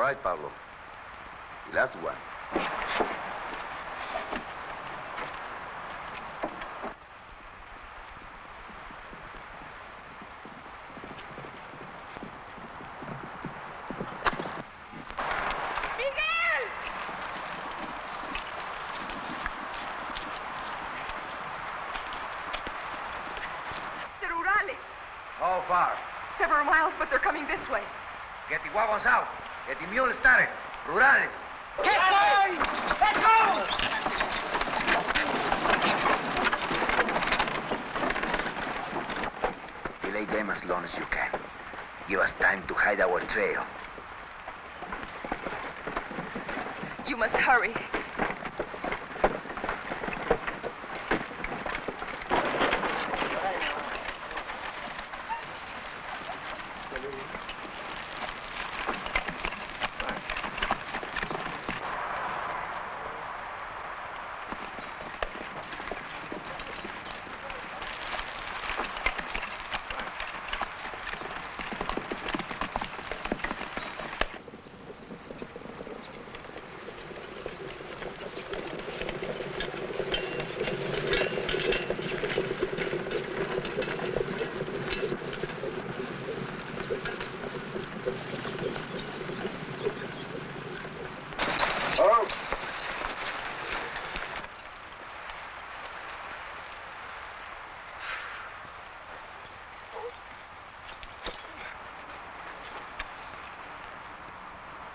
right, Pablo. The last one. How far? Several miles, but they're coming this way. Get the wagons out. Get the mules started. Rurales. Get going! Let go! Delay them as long as you can. Give us time to hide our trail. You must hurry.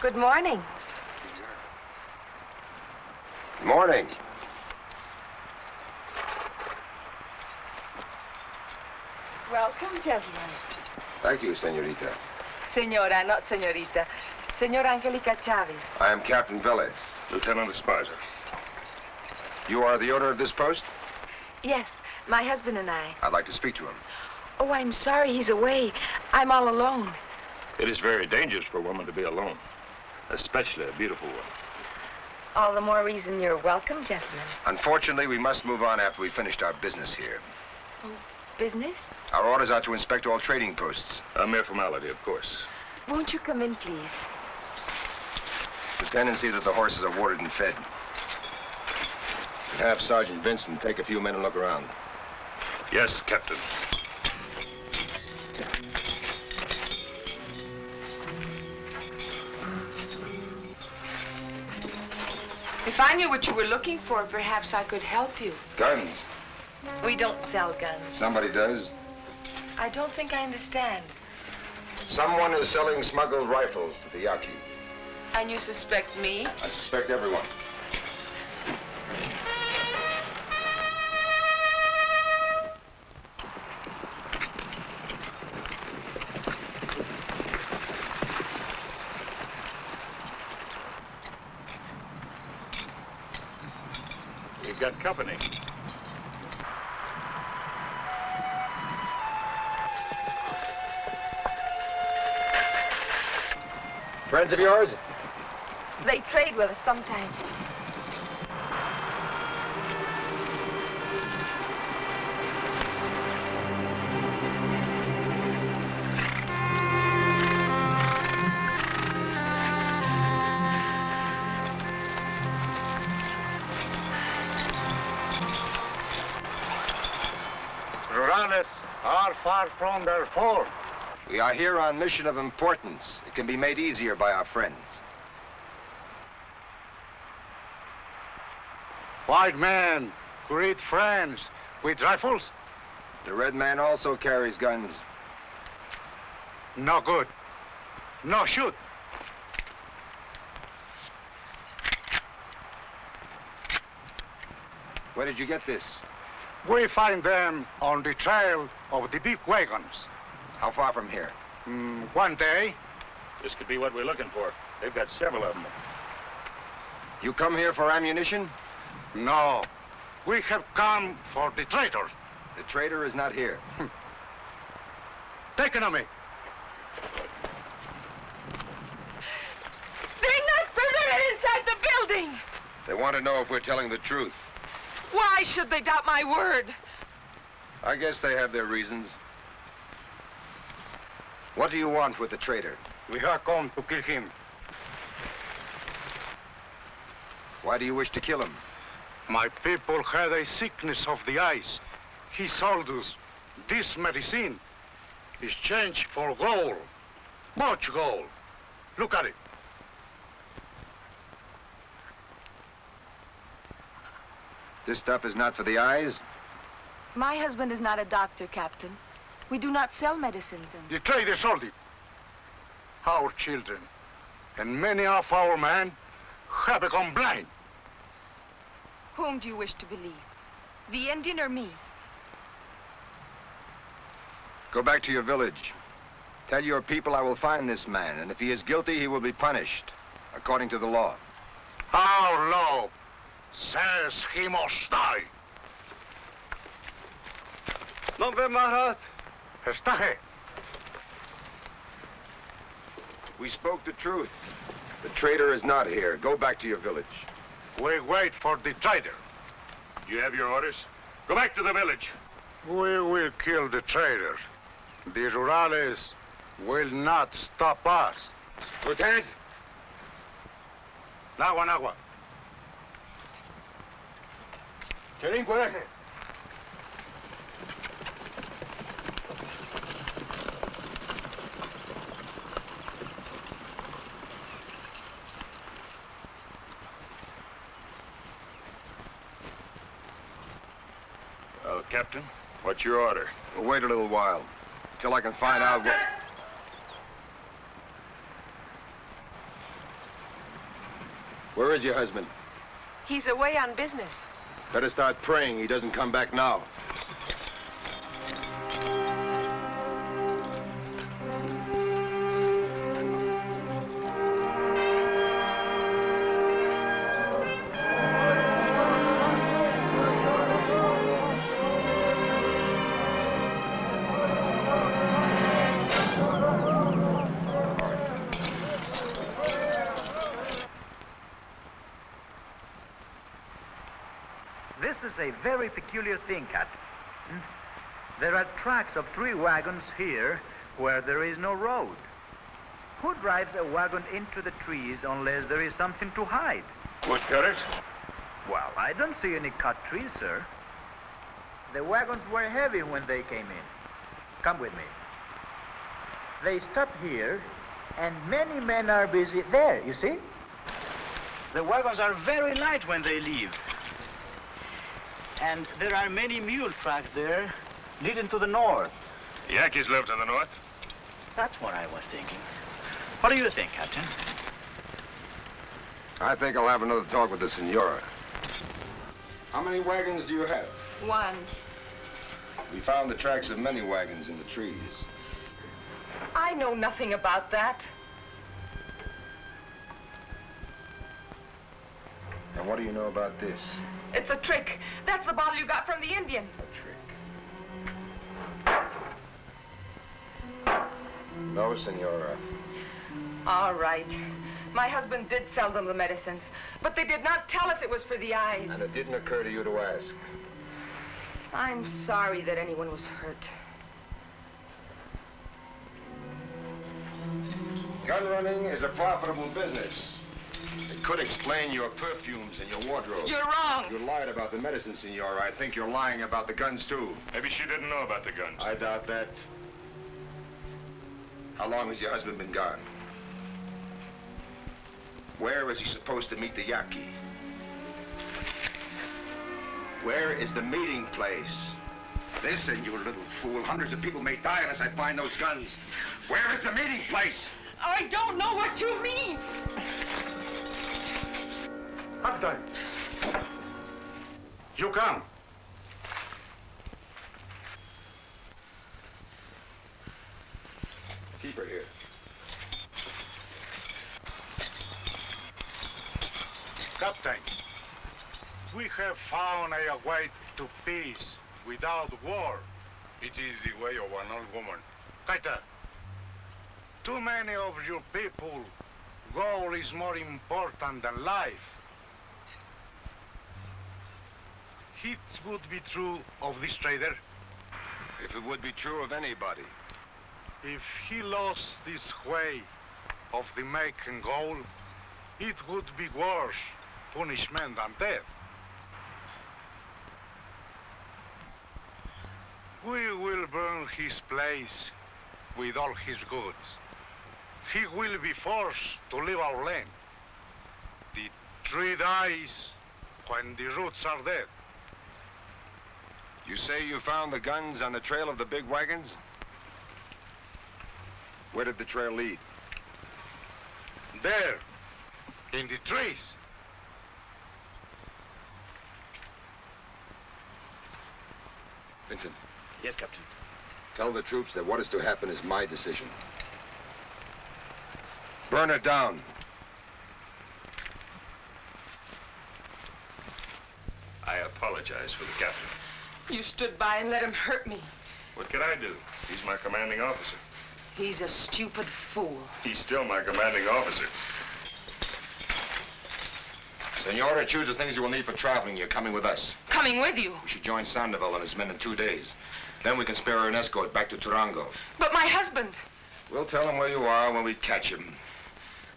Good morning. Morning. Welcome, gentlemen. Thank you, senorita. Senora, not senorita. Senora Angelica Chavez. I am Captain Velez. Lieutenant Esparza. You are the owner of this post? Yes, my husband and I. I'd like to speak to him. Oh, I'm sorry he's away. I'm all alone. It is very dangerous for a woman to be alone, especially a beautiful one. All the more reason you're welcome, gentlemen. Unfortunately, we must move on after we've finished our business here. Oh, business? Our orders are to inspect all trading posts. A mere formality, of course. Won't you come in, please? Lieutenant, and see that the horses are watered and fed. Have Sergeant Vincent take a few men and look around. Yes, Captain. If I knew what you were looking for, perhaps I could help you. Guns. We don't sell guns. Somebody does. I don't think I understand. Someone is selling smuggled rifles to the Yaqui. And you suspect me? I suspect everyone. We've got company. Friends of yours? They trade with us sometimes. Rurales are far from their fort. We are here on mission of importance. It can be made easier by our friends. White men, great friends, with rifles? The red man also carries guns. No good. No shoot. Where did you get this? We find them on the trail of the big wagons. How far from here? One day. This could be what we're looking for. They've got several of them. You come here for ammunition? No. We have come for the traitors. The traitor is not here. Take it on me. They're not permitted inside the building! They want to know if we're telling the truth. Why should they doubt my word? I guess they have their reasons. What do you want with the traitor? We have come to kill him. Why do you wish to kill him? My people had a sickness of the eyes. He sold us this medicine. Exchange for gold. Much gold. Look at it. This stuff is not for the eyes? My husband is not a doctor, Captain. We do not sell medicines and... The trader sold it. Our children and many of our men have become blind. Whom do you wish to believe? The Indian or me? Go back to your village. Tell your people I will find this man, and if he is guilty, he will be punished, according to the law. Our law says he must die. Estaje. We spoke the truth. The traitor is not here. Go back to your village. We wait for the trader. You have your orders? Go back to the village. We will kill the traitors. The rurales will not stop us. Lieutenant! Nagua. Well, Captain, what's your order? We'll wait a little while, till I can find out what... Where is your husband? He's away on business. Better start praying he doesn't come back now. This is a very peculiar thing, Captain. There are tracks of 3 wagons here where there is no road. Who drives a wagon into the trees unless there is something to hide? What cut it? Well, I don't see any cut trees, sir. The wagons were heavy when they came in. Come with me. They stop here, and many men are busy there, you see? The wagons are very light when they leave. And there are many mule tracks there leading to the north. The Yankees live to the north. That's what I was thinking. What do you think, Captain? I think I'll have another talk with the Senora. How many wagons do you have? 1. We found the tracks of many wagons in the trees. I know nothing about that. And what do you know about this? It's a trick. That's the bottle you got from the Indian. A trick. No, Senora. All right. My husband did sell them the medicines, but they did not tell us it was for the eyes. And it didn't occur to you to ask. I'm sorry that anyone was hurt. Gun running is a profitable business. It could explain your perfumes and your wardrobe. You're wrong. You lied about the medicine, Senora. I think you're lying about the guns, too. Maybe she didn't know about the guns. I doubt that. How long has your husband been gone? Where is he supposed to meet the Yaqui? Where is the meeting place? Listen, you little fool. Hundreds of people may die unless I find those guns. Where is the meeting place? I don't know what you mean. Captain, you come. Keep her here. Captain, we have found a way to peace without war. It is the way of an old woman. Kaita, too many of your people, gold is more important than life. It would be true of this trader. If it would be true of anybody. If he lost this way of the making gold, it would be worse punishment than death. We will burn his place with all his goods. He will be forced to leave our land. The tree dies when the roots are dead. You say you found the guns on the trail of the big wagons? Where did the trail lead? There, in the trees. Vincent, Yes, Captain. tell the troops that what is to happen is my decision. Burn it down. I apologize for the captain. You stood by and let him hurt me. What could I do? He's my commanding officer. He's a stupid fool. He's still my commanding officer. Senora, choose the things you will need for traveling. You're coming with us. Coming with you. We should join Sandoval and his men in 2 days. Then we can spare her an escort back to Turango. But my husband. We'll tell him where you are when we catch him.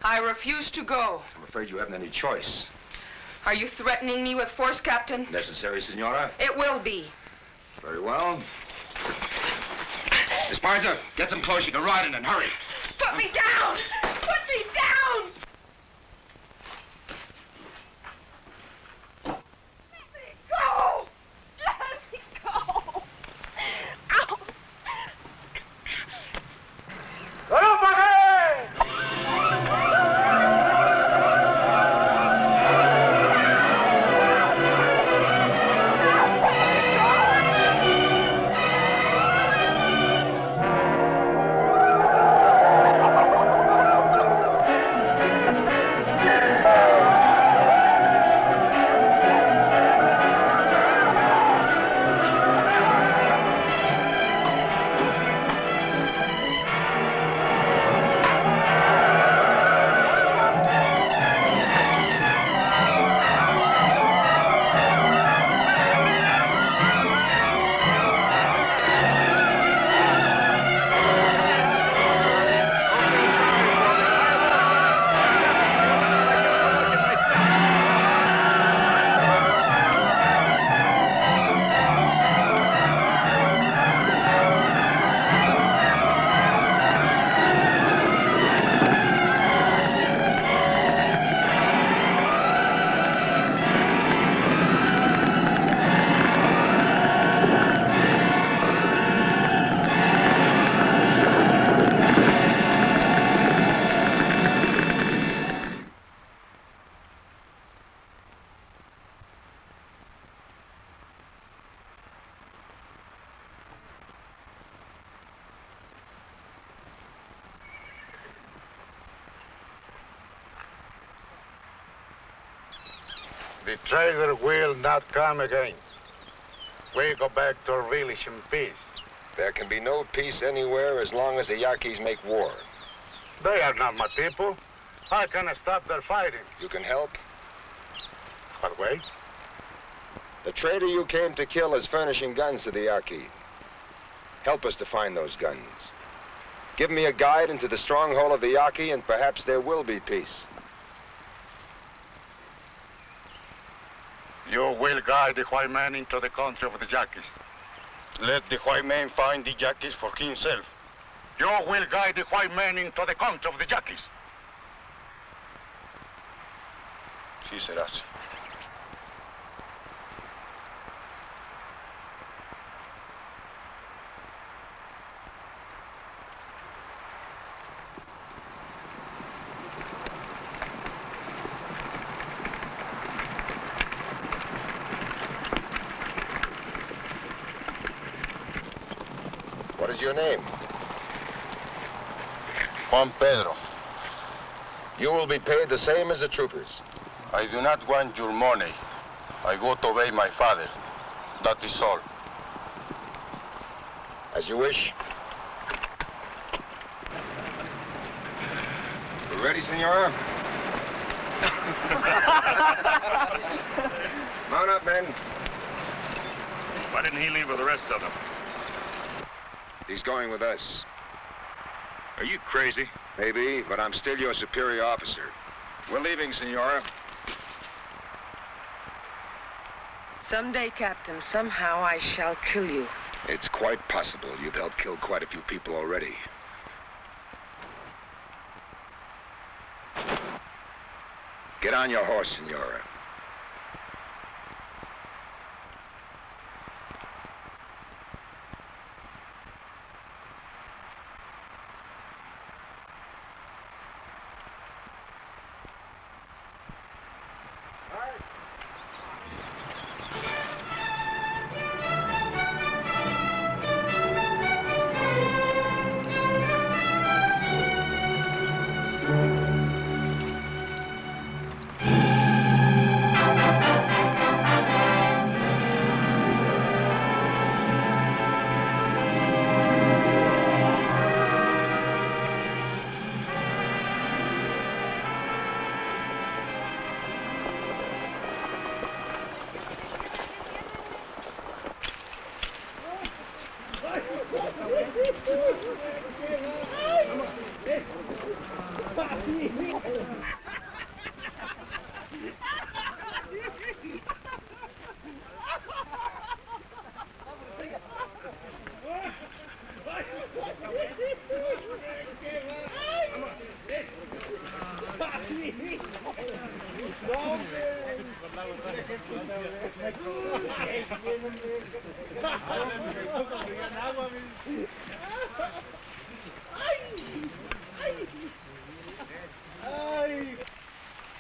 I refuse to go. I'm afraid you haven't any choice. Are you threatening me with force, Captain? Necessary, Senora? It will be. Very well. Esparza, get them close. You can ride in and hurry. Put me down! Put me down! Let me go! Let me go! Ow! The trader will not come again. We go back to our village in peace. There can be no peace anywhere as long as the Yaquis make war. They are not my people. I cannot stop their fighting. You can help. What way? The trader you came to kill is furnishing guns to the Yaqui. Help us to find those guns. Give me a guide into the stronghold of the Yaqui, and perhaps there will be peace. You will guide the white man into the country of the Yaquis. Let the white man find the Yaquis for himself. You will guide the white man into the country of the Yaquis. Sí será así. What is your name? Juan Pedro, You will be paid the same as the troopers. I do not want your money. I go to obey my father. That is all. As you wish. You ready, Senora? Mount up, men. Why didn't he leave with the rest of them? He's going with us. Are you crazy? Maybe, but I'm still your superior officer. We're leaving, Senora. Someday, Captain, somehow I shall kill you. It's quite possible. You've helped kill quite a few people already. Get on your horse, Senora.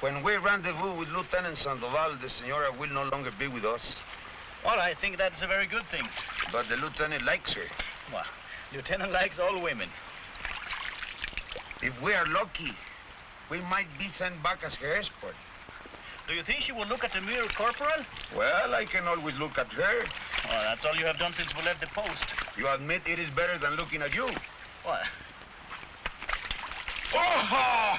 When we rendezvous with Lieutenant Sandoval, the Senora will no longer be with us. Well, I think that's a very good thing. But the Lieutenant likes her. Well, Lieutenant likes all women. If we are lucky, we might be sent back as her escort. Do you think she will look at the mirror, Corporal? Well, I can always look at her. Well, that's all you have done since we left the post. You admit it is better than looking at you. What? Oh!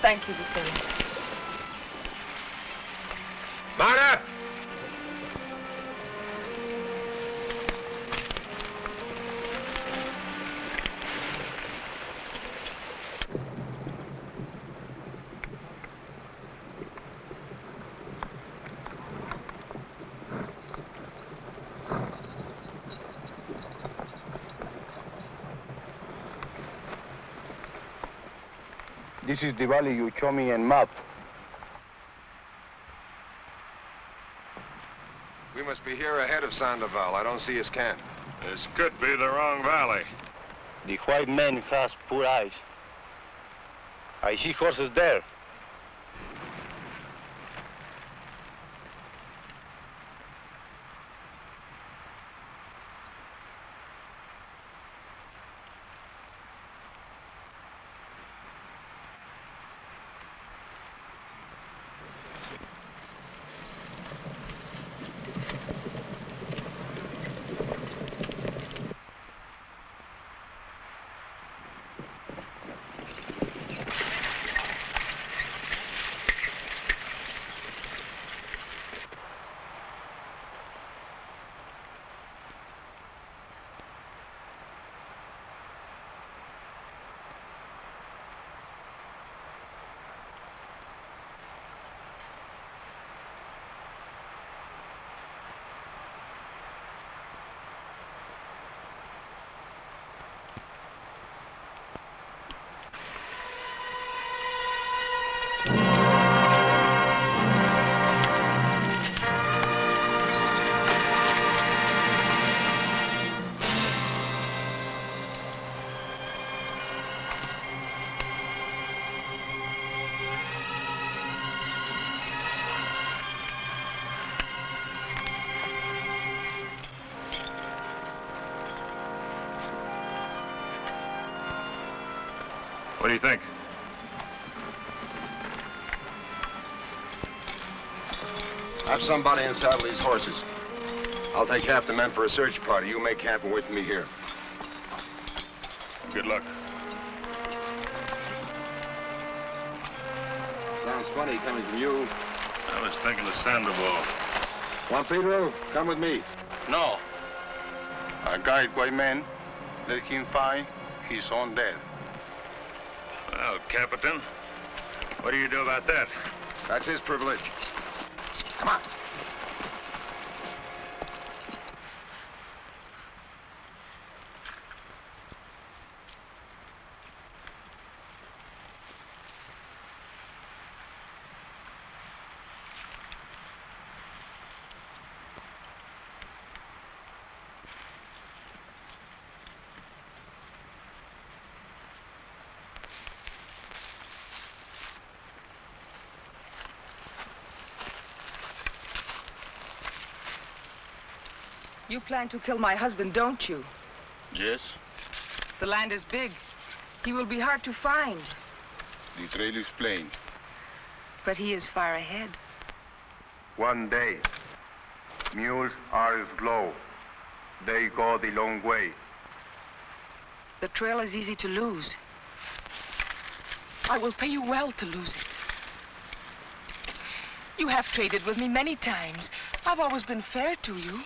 Thank you, Lieutenant. Mount up! This is the valley you show me in map. We must be here ahead of Sandoval. I don't see his camp. This could be the wrong valley. The white man has poor eyes. I see horses there. What do you think? Have somebody unsaddle these horses. I'll take half the men for a search party. You make camp and wait for me here. Good luck. Sounds funny coming from you. I was thinking of Sandoval. Juan Pedro, come with me. No. A guide white man. Let him find his own death. Well, Captain, what do you do about that? That's his privilege. Come on. You plan to kill my husband, don't you? Yes. The land is big. He will be hard to find. The trail is plain. But he is far ahead. One day. Mules are slow. They go the long way. The trail is easy to lose. I will pay you well to lose it. You have traded with me many times. I've always been fair to you.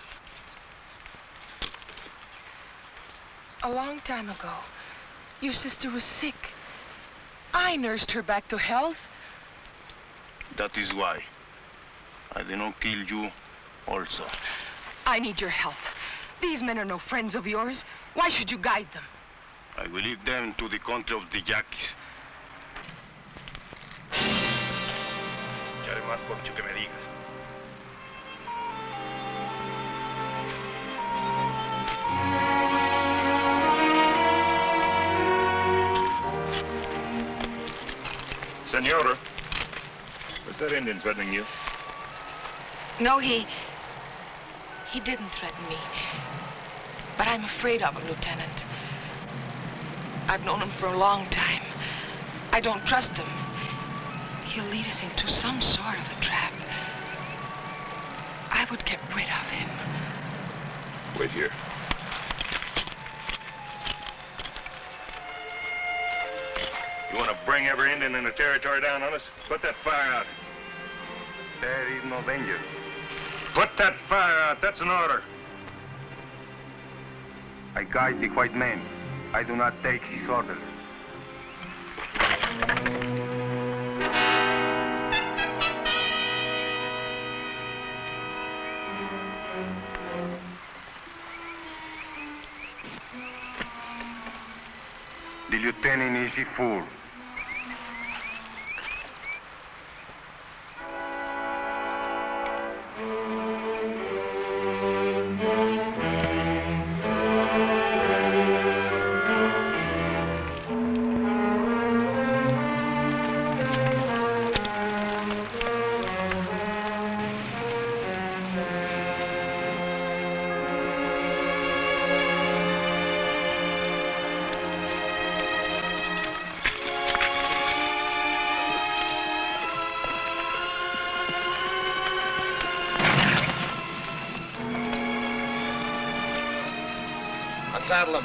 A long time ago, your sister was sick. I nursed her back to health. That is why. I did not kill you also. I need your help. These men are no friends of yours. Why should you guide them? I will lead them to the country of the Yaquis. Ya haré más por mucho que me digas. Senora, was that Indian threatening you? No, he didn't threaten me. But I'm afraid of him, Lieutenant. I've known him for a long time. I don't trust him. He'll lead us into some sort of a trap. I would get rid of him. Wait here. You want to bring every Indian in the territory down on us? Put that fire out. There is no danger. Put that fire out. That's an order. I guide the white man. I do not take his orders. The lieutenant is a fool. Unsaddle him.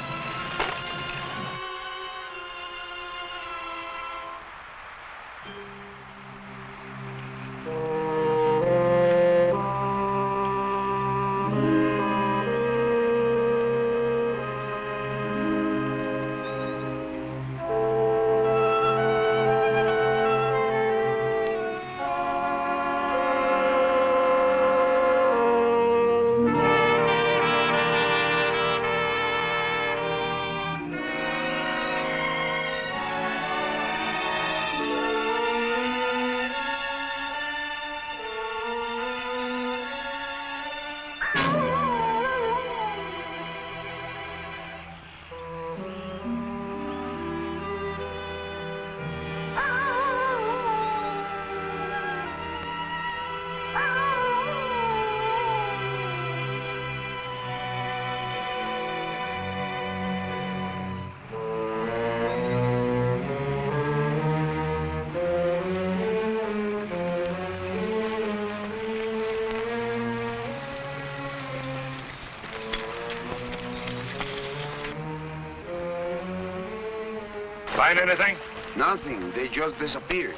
Find anything? Nothing. They just disappeared.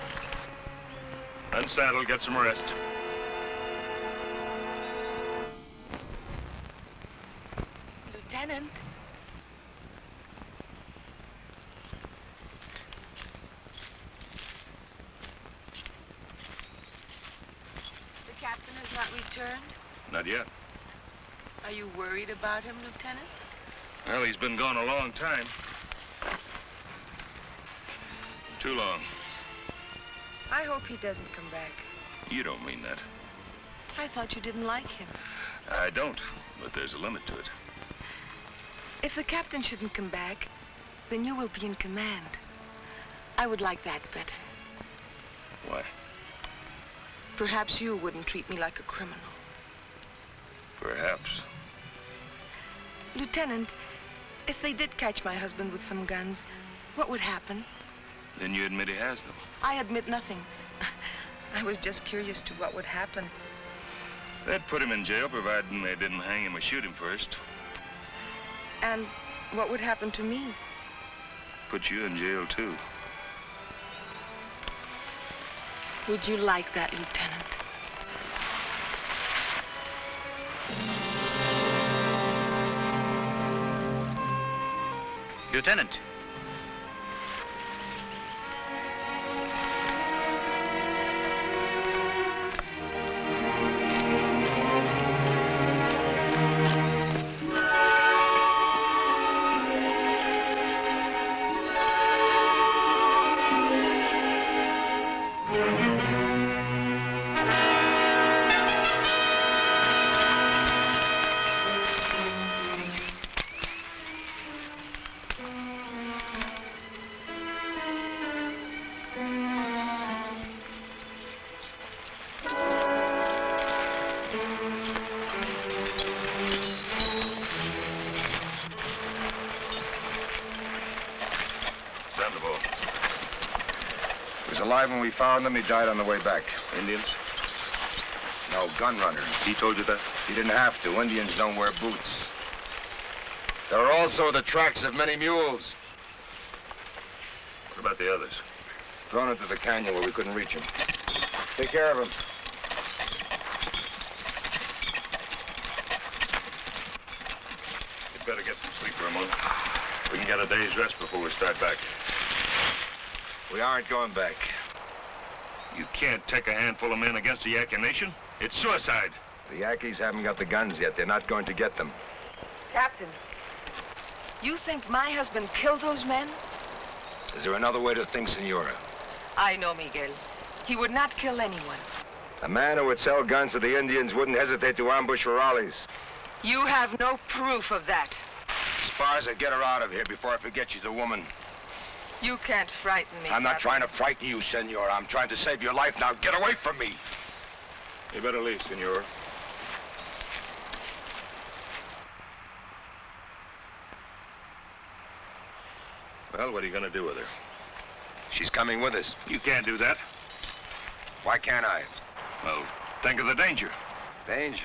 Unsaddle, get some rest. Lieutenant. The captain has not returned? Not yet. Are you worried about him, Lieutenant? Well, he's been gone a long time. Too long. I hope he doesn't come back. You don't mean that. I thought you didn't like him. I don't, but there's a limit to it. If the captain shouldn't come back, then you will be in command. I would like that better. Why? Perhaps you wouldn't treat me like a criminal. Perhaps. Lieutenant, if they did catch my husband with some guns, what would happen? Then you admit he has them. I admit nothing. I was just curious to what would happen. They'd put him in jail, providing they didn't hang him or shoot him first. And what would happen to me? Put you in jail, too. Would you like that, Lieutenant? Lieutenant. Alive when we found him, he died on the way back. Indians? No, gun runner. He told you that? He didn't have to. Indians don't wear boots. There are also the tracks of many mules. What about the others? Thrown into the canyon where we couldn't reach him. Take care of him. You'd better get some sleep, Ramon. We can get a day's rest before we start back. We aren't going back. You can't take a handful of men against the Yaqui Nation. It's suicide. The Yankees haven't got the guns yet. They're not going to get them. Captain, you think my husband killed those men? Is there another way to think, Senora? I know, Miguel. He would not kill anyone. A man who would sell guns to the Indians wouldn't hesitate to ambush rurales. You have no proof of that. As far as I get her out of here before I forget she's a woman. You can't frighten me, I'm not Captain. trying to frighten you, Senor. I'm trying to save your life. Now get away from me. You better leave, Senor. Well, what are you going to do with her? She's coming with us. You can't do that. Why can't I? Well, think of the danger. Danger.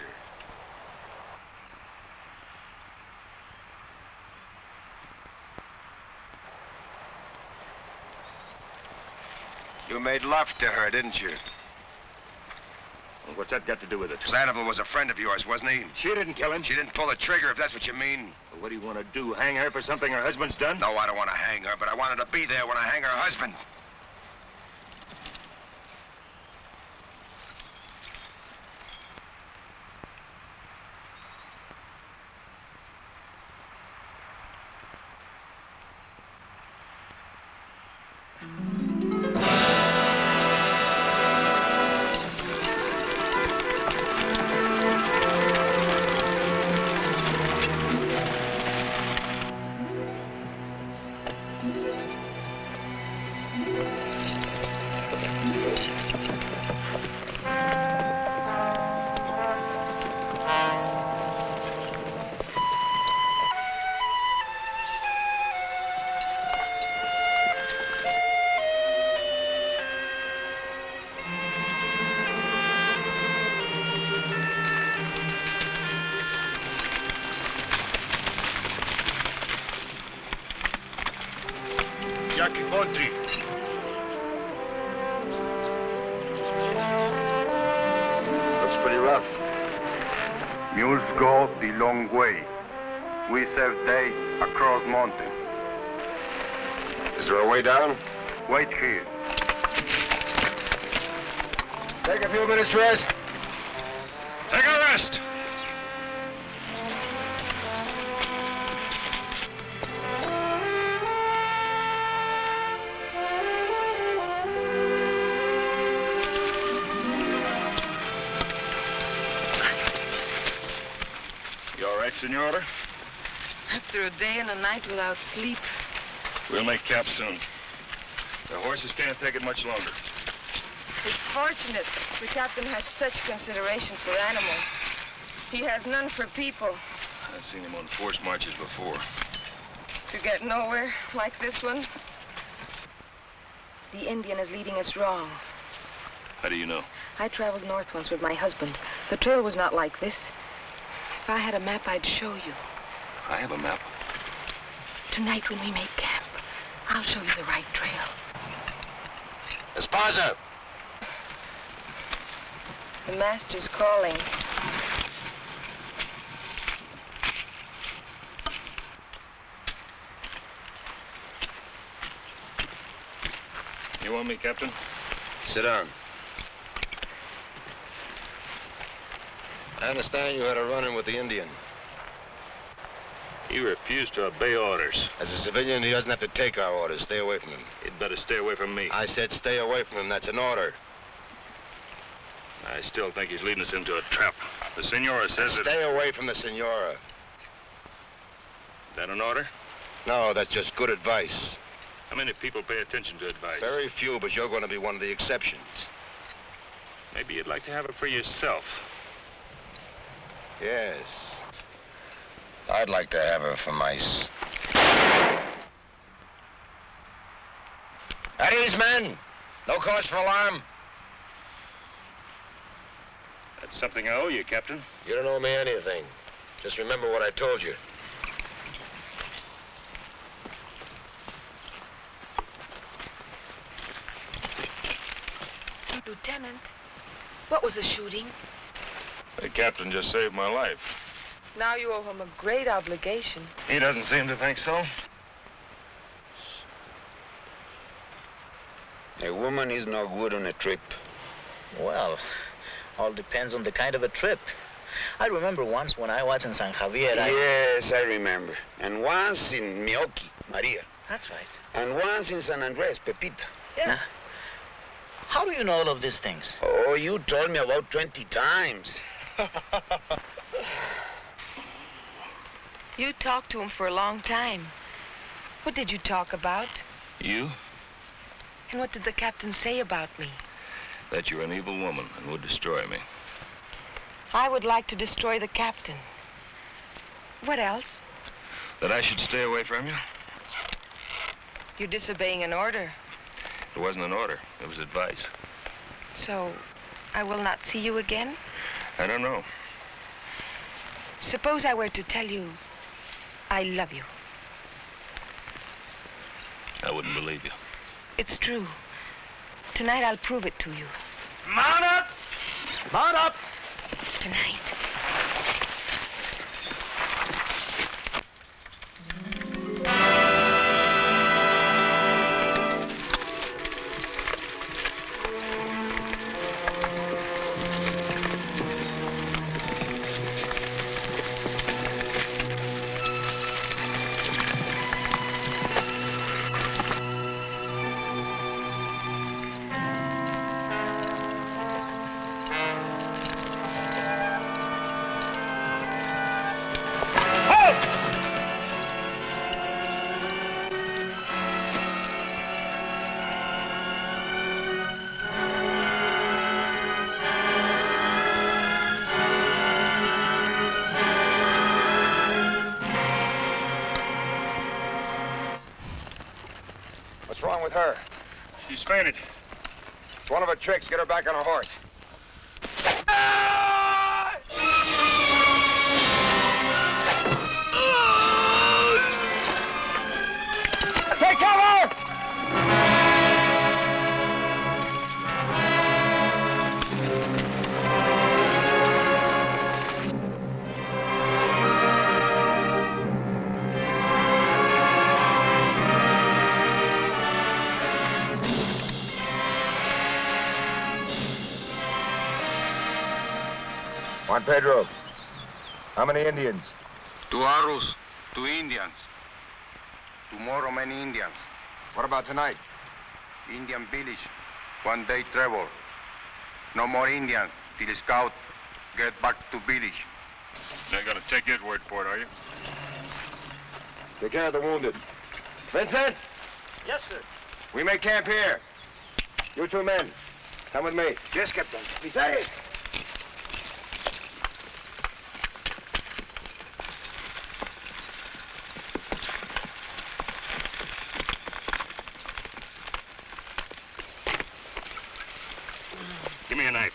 You made love to her, didn't you? Well, what's that got to do with it? Sandoval was a friend of yours, wasn't he? She didn't kill him. She didn't pull the trigger, if that's what you mean. Well, what do you want to do, hang her for something her husband's done? No, I don't want to hang her, but I want her to be there when I hang her husband. Yaqui country. Mules go the long way. We serve day across mountain. Is there a way down? Wait here. Take a few minutes rest. Take a rest. You all right, Senora? After a day and a night without sleep. We'll make camp soon. The horses can't take it much longer. It's fortunate the captain has such consideration for animals. He has none for people. I've seen him on forced marches before. To get nowhere like this one. The Indian is leading us wrong. How do you know? I traveled north once with my husband. The trail was not like this. If I had a map, I'd show you. I have a map. Tonight when we make camp, I'll show you the right trail. Esparza! The master's calling. You want me, Captain? Sit down. I understand you had a run-in with the Indian. He refused to obey orders. As a civilian, he doesn't have to take our orders. Stay away from him. He'd better stay away from me. I said stay away from him. That's an order. I still think he's leading us into a trap. The Senora says that... Stay away from the Senora. Is that an order? No, that's just good advice. How many people pay attention to advice? Very few, but you're going to be one of the exceptions. Maybe you'd like to have it for yourself. Yes. I'd like to have her for my... At ease, men. No cause for alarm. That's something I owe you, Captain. You don't owe me anything. Just remember what I told you. Lieutenant, what was the shooting? The captain just saved my life. Now you owe him a great obligation. He doesn't seem to think so. A woman is no good on a trip. Well, all depends on the kind of a trip. I remember once when I was in San Javier, Yes, I remember. And once in Mioki, Maria. That's right. And once in San Andres, Pepita. Yeah. How do you know all of these things? Oh, you told me about 20 times. You talked to him for a long time. What did you talk about? You? And what did the captain say about me? That you're an evil woman and would destroy me. I would like to destroy the captain. What else? That I should stay away from you? You're disobeying an order. It wasn't an order. It was advice. So, I will not see you again? I don't know. Suppose I were to tell you I love you. I wouldn't believe you. It's true. Tonight I'll prove it to you. Mount up! Mount up! Tonight. What's wrong with her? She's fainted. It's one of her tricks. Get her back on a horse. Take cover! Juan Pedro, how many Indians? 2 arrows, 2 Indians. Tomorrow, many Indians. What about tonight? Indian village, 1 day travel. No more Indians till scout get back to village. Not gonna take his word for it, are you? Take care of the wounded. Vincent, Yes, sir. we may camp here. You 2 men, come with me. Yes, Captain. Steady! Give me a knife.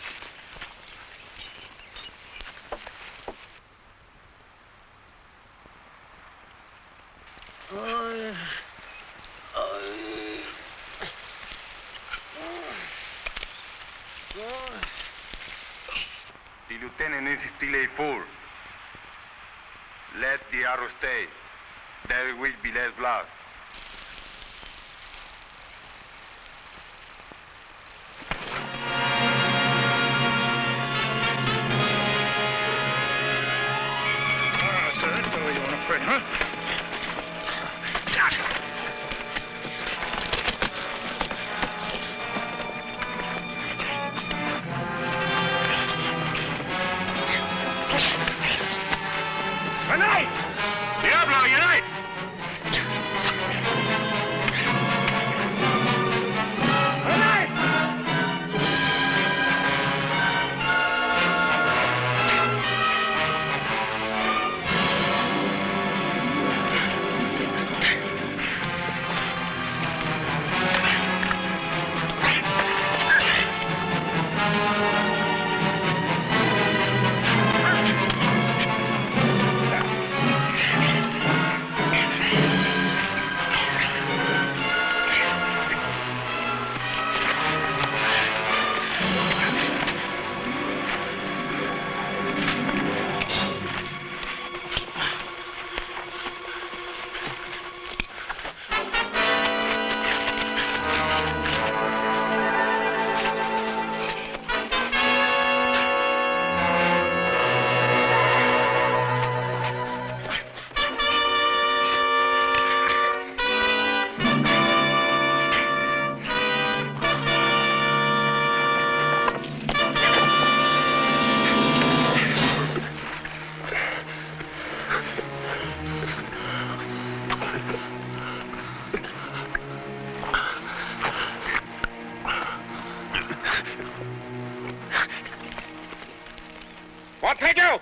The lieutenant is still a fool. Let the arrow stay. There will be less blood. So that's all you want to pray, huh? A knife! Diablo, your knife! A knife! What, Pedro?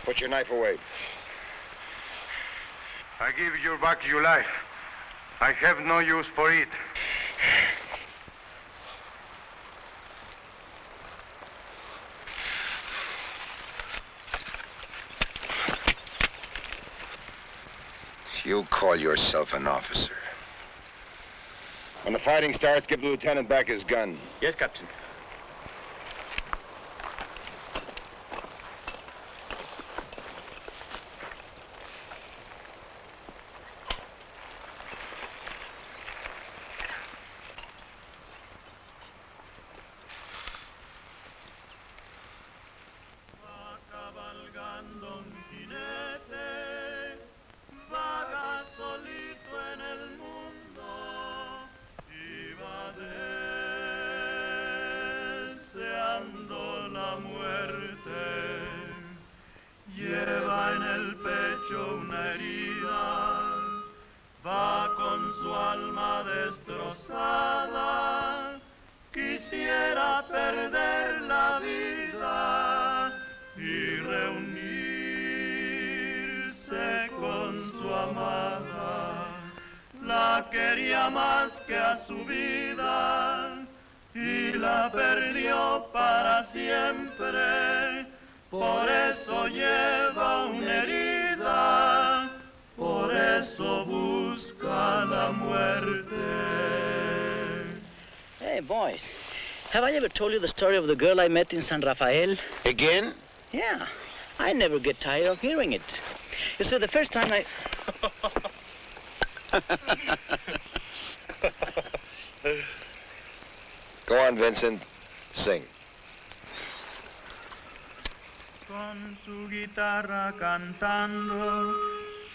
Put your knife away. I give you back your life. I have no use for it. You call yourself an officer. When the fighting starts, give the lieutenant back his gun. Yes, Captain. Quería más que a su vida y la perdió para siempre. Por eso lleva una herida, por eso busca la muerte. Hey, boys, have I ever told you the story of the girl I met in San Rafael? Again? Yeah, I never get tired of hearing it. You see, the first time I... Go on, Vincent. Sing. Con su guitarra cantando,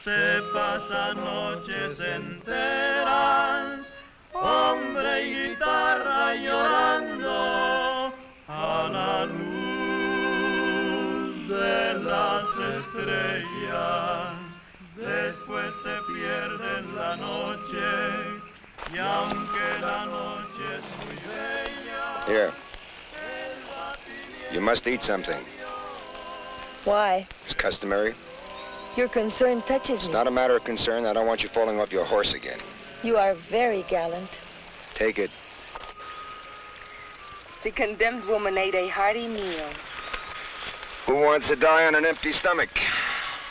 se pasa noches enteras, hombre y guitarra llorando a la luz de las estrellas. Después se pierde en la noche, y aunque la noche es muy bella... Here. You must eat something. Why? It's customary. Your concern touches It's me. not a matter of concern. I don't want you falling off your horse again. You are very gallant. Take it. The condemned woman ate a hearty meal. Who wants to die on an empty stomach?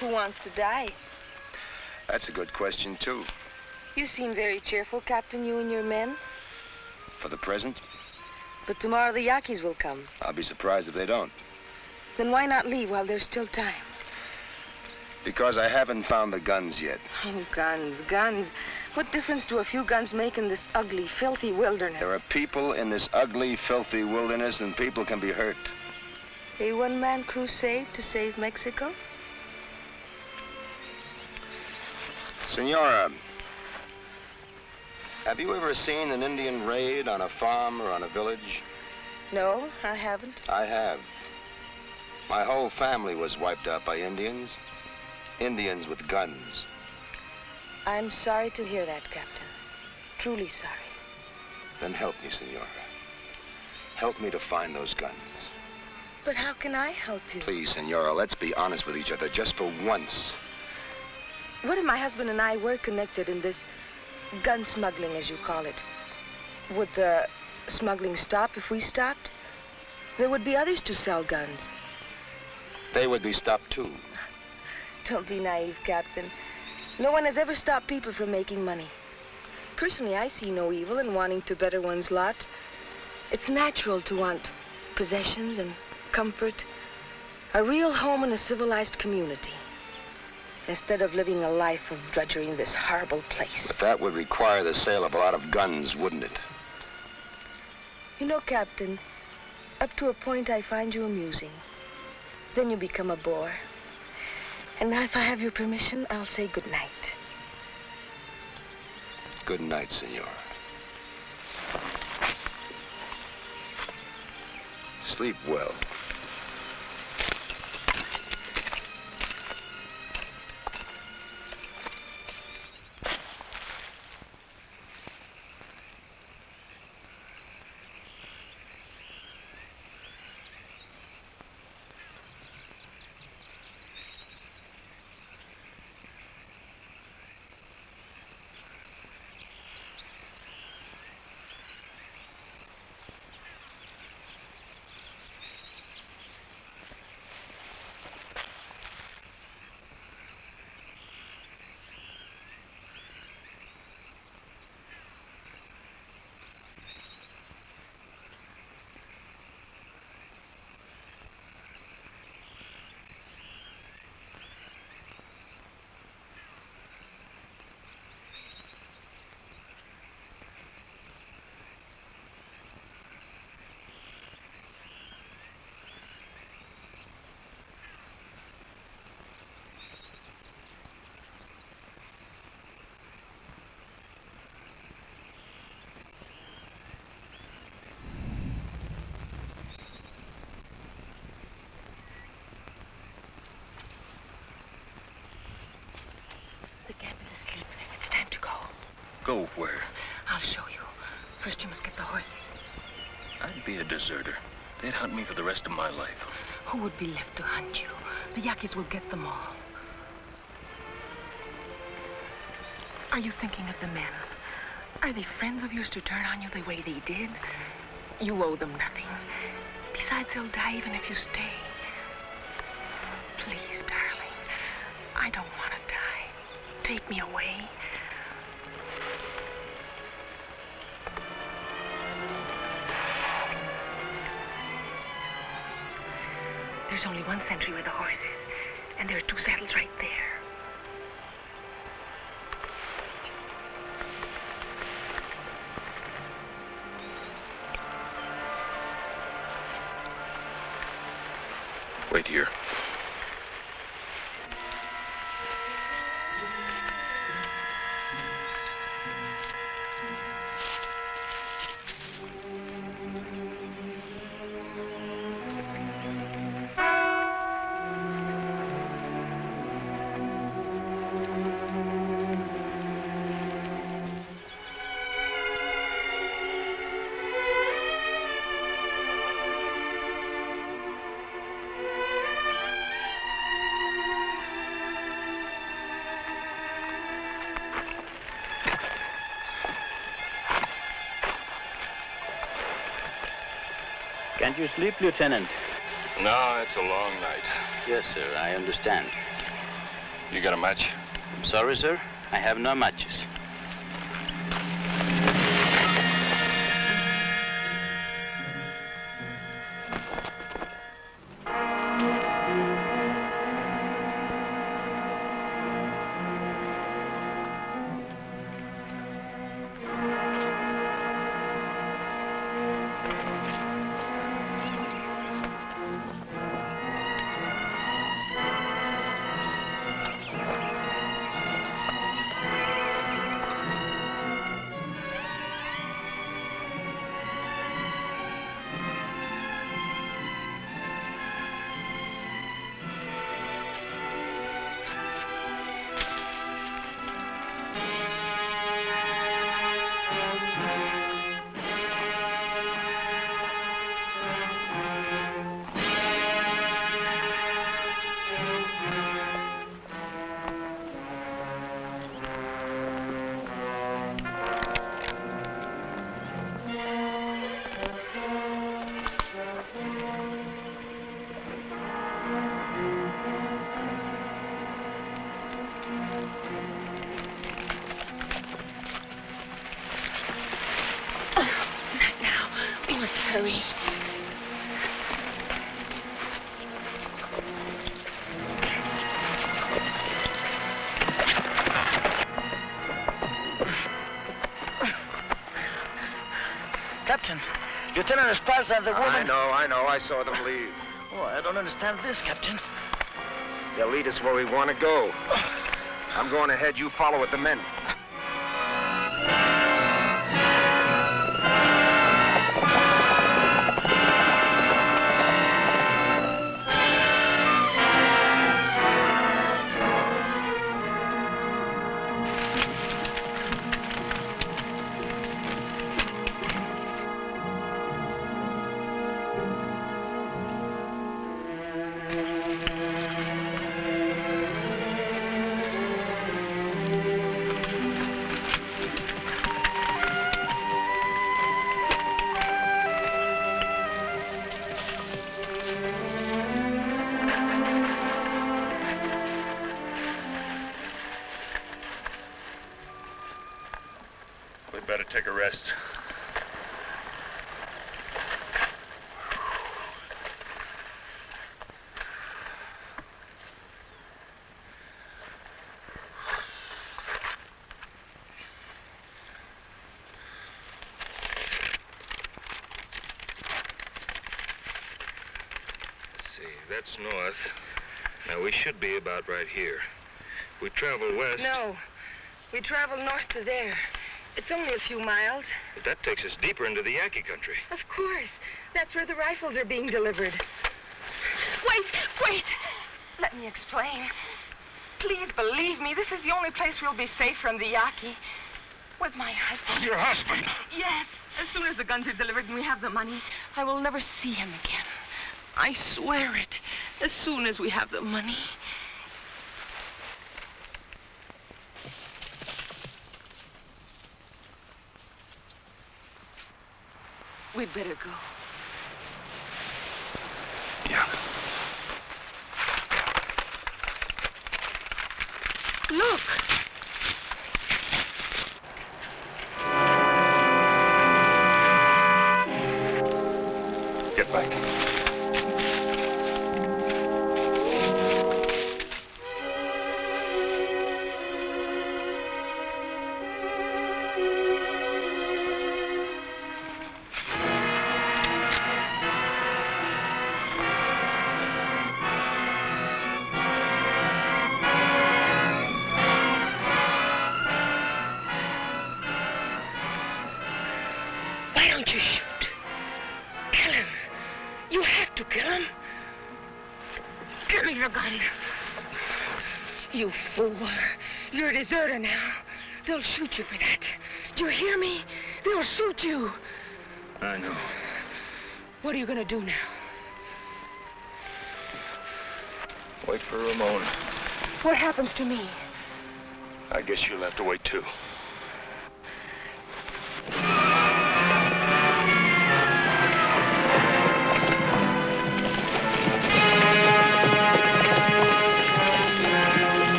Who wants to die? That's a good question, too. You seem very cheerful, Captain, you and your men. For the present, But tomorrow the Yankees will come. I'll be surprised if they don't. Then why not leave while there's still time? Because I haven't found the guns yet. Oh, guns, guns. What difference do a few guns make in this ugly, filthy wilderness? There are people in this ugly, filthy wilderness, and people can be hurt. A one-man crusade to save Mexico? Senora, have you ever seen an Indian raid on a farm or on a village? No, I haven't. I have. My whole family was wiped out by Indians. Indians with guns. I'm sorry to hear that, Captain. Truly sorry. Then help me, Senora. Help me to find those guns. But how can I help you? Please, Senora, let's be honest with each other just for once. What if my husband and I were connected in this gun smuggling, as you call it? Would the smuggling stop if we stopped? There would be others to sell guns. They would be stopped, too. Don't be naive, Captain. No one has ever stopped people from making money. Personally, I see no evil in wanting to better one's lot. It's natural to want possessions and comfort, a real home in a civilized community, instead of living a life of drudgery in this horrible place. But that would require the sale of a lot of guns, wouldn't it? You know, Captain, up to a point I find you amusing. Then you become a bore. And now, if I have your permission, I'll say good night. Good night, Senora. Sleep well. The camp is asleep. It's time to go. Go where? I'll show you. First, you must get the horses. I'd be a deserter. They'd hunt me for the rest of my life. Who would be left to hunt you? The Yankees will get them all. Are you thinking of the men? Are they friends of yours to turn on you the way they did? You owe them nothing. Besides, they'll die even if you stay. Please, darling. I don't want to die. Take me away. There's only one sentry with the horses, and there are 2 saddles right there. Wait here. Can't you sleep, Lieutenant? No, it's a long night. Yes, sir, I understand. You got a match? I'm sorry, sir. I have no matches. Hurry. Captain, Lieutenant Esparza and the woman... I know. I saw them leave. Oh, I don't understand this, Captain. They'll lead us where we want to go. I'm going ahead. You follow with the men. We'd better take a rest. Let's see, that's north. Now, we should be about right here. If we travel west... No, we travel north to there. It's only a few miles. But that takes us deeper into the Yankee country. Of course. That's where the rifles are being delivered. Wait! Let me explain. Please believe me, this is the only place we'll be safe from the Yaqui. With my husband. Your husband? Yes. As soon as the guns are delivered and we have the money, I will never see him again. I swear it. As soon as we have the money. We'd better go. Yeah. Look. Get back. you shoot? Kill him. You have to kill him. Give me your gun. You fool. You're a deserter now. They'll shoot you for that. Do you hear me? They'll shoot you. I know. What are you going to do now? Wait for Ramon. What happens to me? I guess you'll have to wait, too.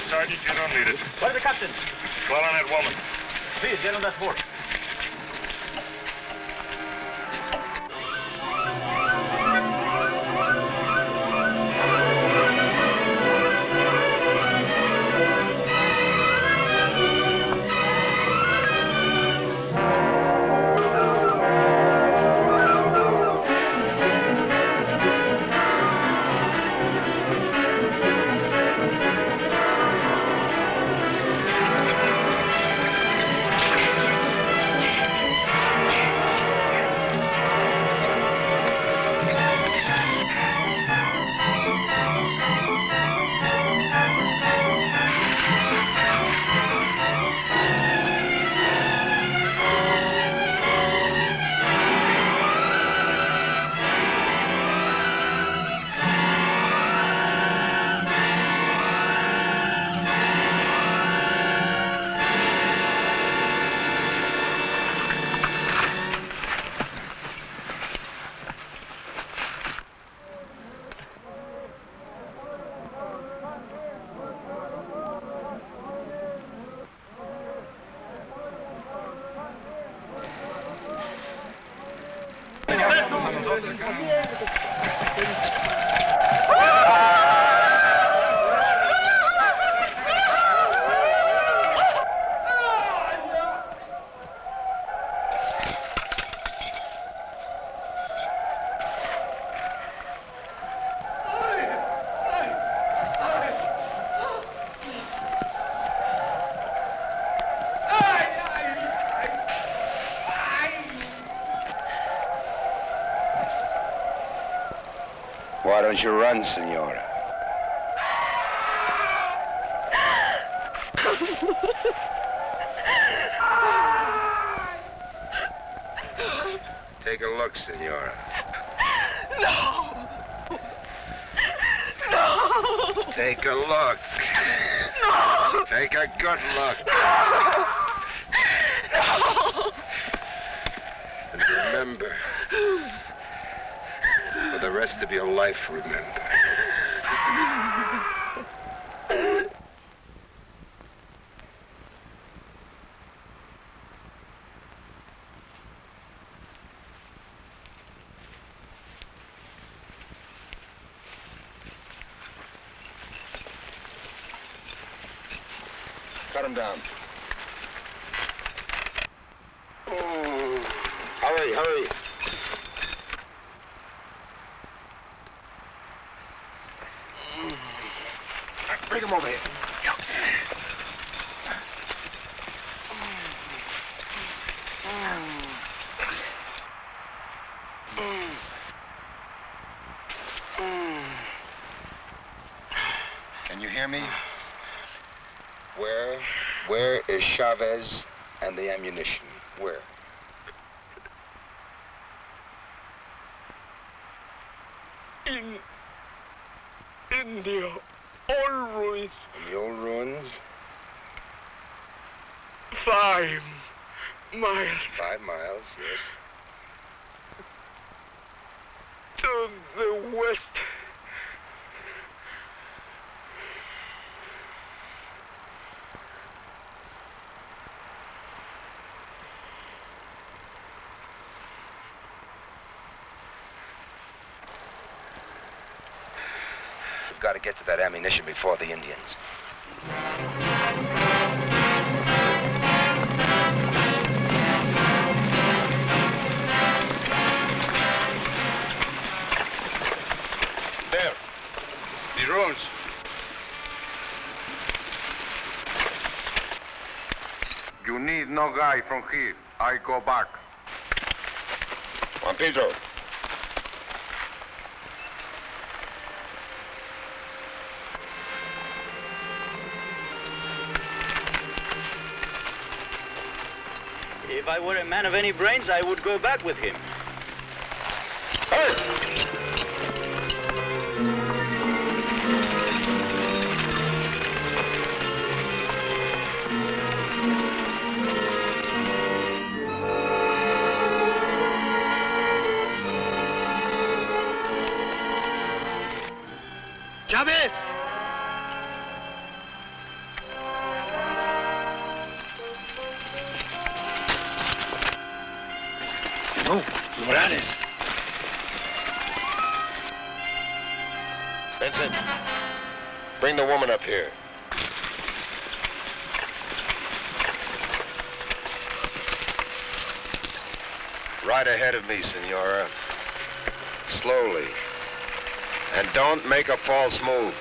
Sergeant, you don't need it. Where's the captain? Call on that woman. Please, get on that horse. Why don't you run, Senora? Take a look, Senora. No. No. Take a look. No. Take a good look. No. No. And remember, for the rest of your life, remember. Cut him down. Hurry, hurry. Bring him over here. Can you hear me? Where is Chavez and the ammunition? Where? In the old ruins. In the old ruins? 5 miles. 5 miles, yes. To the west. We've got to get to that ammunition before the Indians. There. The ruins. You need no guy from here. I go back. Juan Pedro. If I were a man of any brains, I would go back with him. Chavez! No, Morales. Vincent, bring the woman up here. Right ahead of me, Senora. Slowly. And don't make a false move.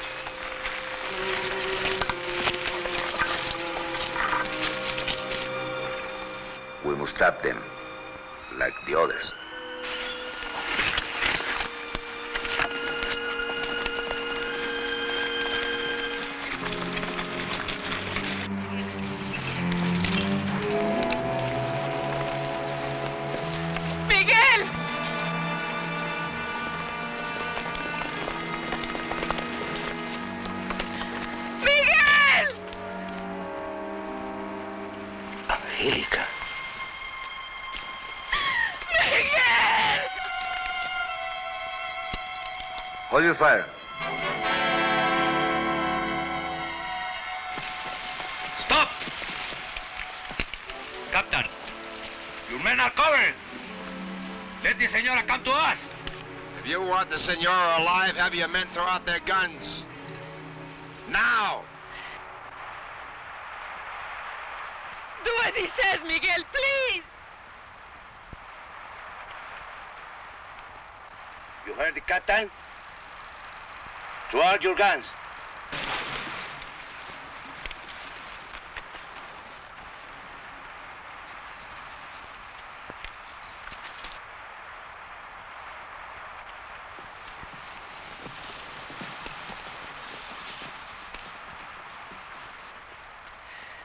We must stop them, like the others. Miguel! Miguel! Angélica. Miguel! Hold your fire. Stop! Captain, your men are covered. Let the senora come to us. If you want the Senora alive, have your men throw out their guns. Now! Do as he says, Miguel, please! You heard the captain? Throw out your guns.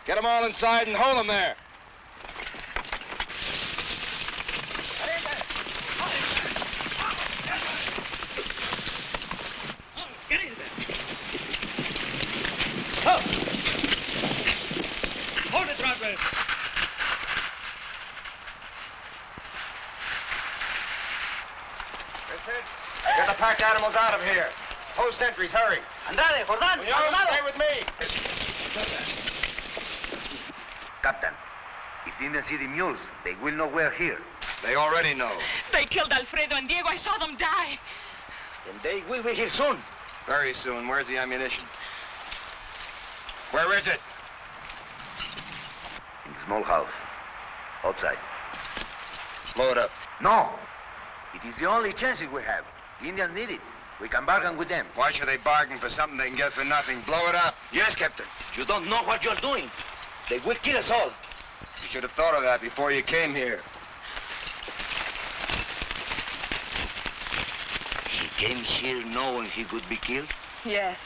Get them all inside and hold them there. Get in there. Hold it, Rodwell. Vincent, get the pack animals out of here. Post sentries, hurry. Andrade, Jordan, Muñoz, stay with me. Captain, if the Indians see the mules, they will know we're here. They already know. They killed Alfredo and Diego. I saw them die. And they will be here soon. Very soon. Where's the ammunition? Where is it? In the small house. Outside. Blow it up. No! It is the only chance we have. The Indians need it. We can bargain with them. Why should they bargain for something they can get for nothing? Blow it up. Yes, Captain. You don't know what you're doing. They will kill us all. You should have thought of that before you came here. He came here knowing he could be killed? Yes.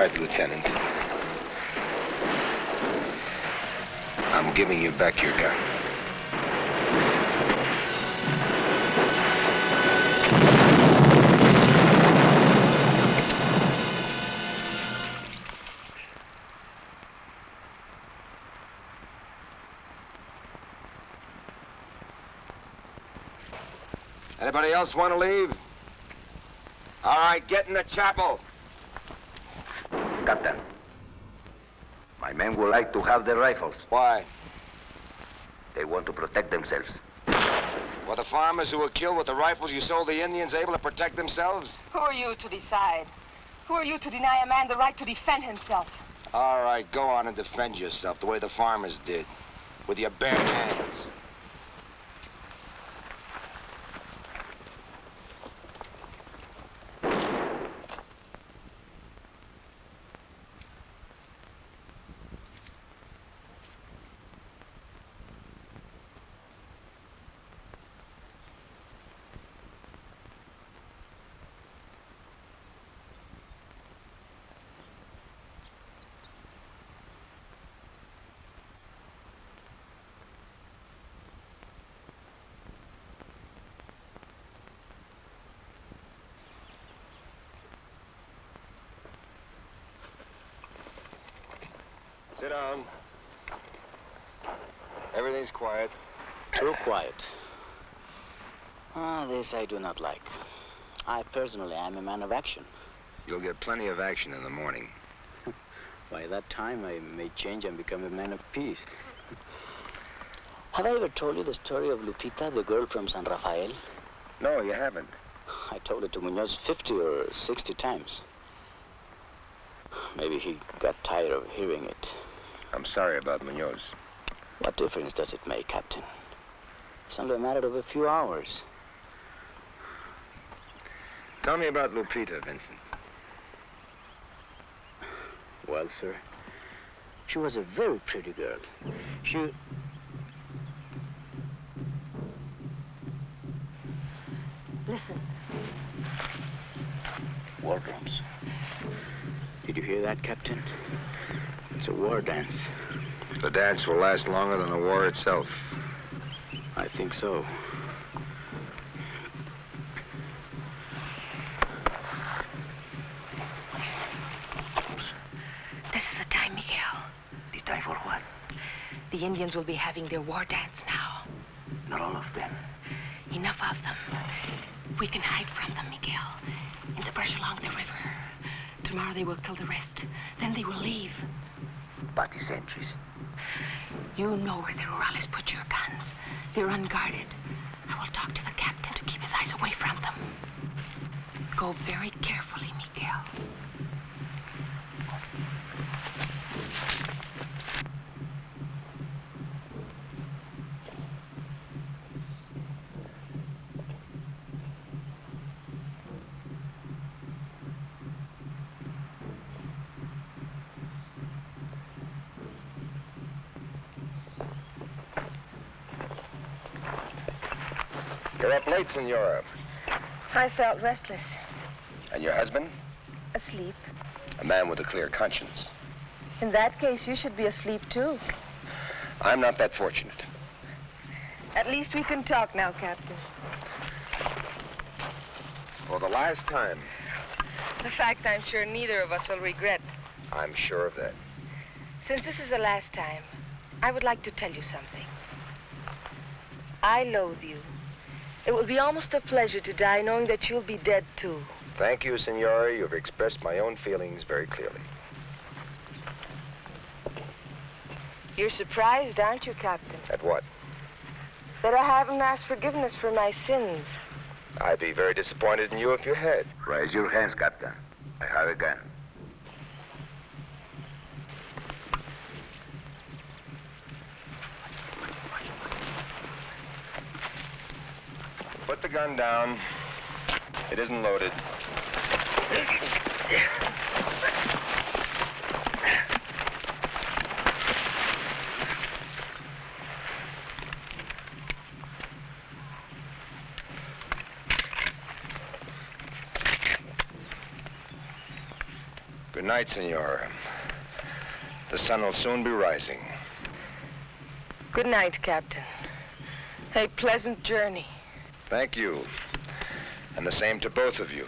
right, Lieutenant. I'm giving you back your gun. Anybody else want to leave? All right, get in the chapel. Captain, my men would like to have their rifles. Why? They want to protect themselves. Were the farmers who were killed with the rifles you sold the Indians able to protect themselves? Who are you to decide? Who are you to deny a man the right to defend himself? All right, go on and defend yourself the way the farmers did, with your bare hands. Sit down. Everything's quiet. Too quiet. This I do not like. I personally am a man of action. You'll get plenty of action in the morning. By that time, I may change and become a man of peace. Have I ever told you the story of Lupita, the girl from San Rafael? No, you haven't. I told it to Munoz 50 or 60 times. Maybe he got tired of hearing it. I'm sorry about Munoz. What difference does it make, Captain? It's only a matter of a few hours. Tell me about Lupita, Vincent. Well, sir, she was a very pretty girl. She... Listen. War drums. Did you hear that, Captain? It's a war dance. The dance will last longer than the war itself. I think so. This is the time, Miguel. The time for what? The Indians will be having their war dance now. Not all of them. Enough of them. We can hide from them, Miguel. In the brush along the river. Tomorrow they will kill the rest. Then they will leave. But the sentries. You know where the rurales put your guns. They're unguarded. I will talk to the captain to keep his eyes away from them. Go very carefully, Miguel. You're up late, Senora. I felt restless. And your husband? Asleep. A man with a clear conscience. In that case, you should be asleep, too. I'm not that fortunate. At least we can talk now, Captain. For the last time. The fact I'm sure neither of us will regret. I'm sure of that. Since this is the last time, I would like to tell you something. I loathe you. It will be almost a pleasure to die knowing that you'll be dead, too. Thank you, Senora. You've expressed my own feelings very clearly. You're surprised, aren't you, Captain? At what? That I haven't asked forgiveness for my sins. I'd be very disappointed in you if you had. Raise your hands, Captain. I have a gun. Put the gun down. It isn't loaded. Good night, senor. The sun will soon be rising. Good night, Captain. A pleasant journey. Thank you. And the same to both of you.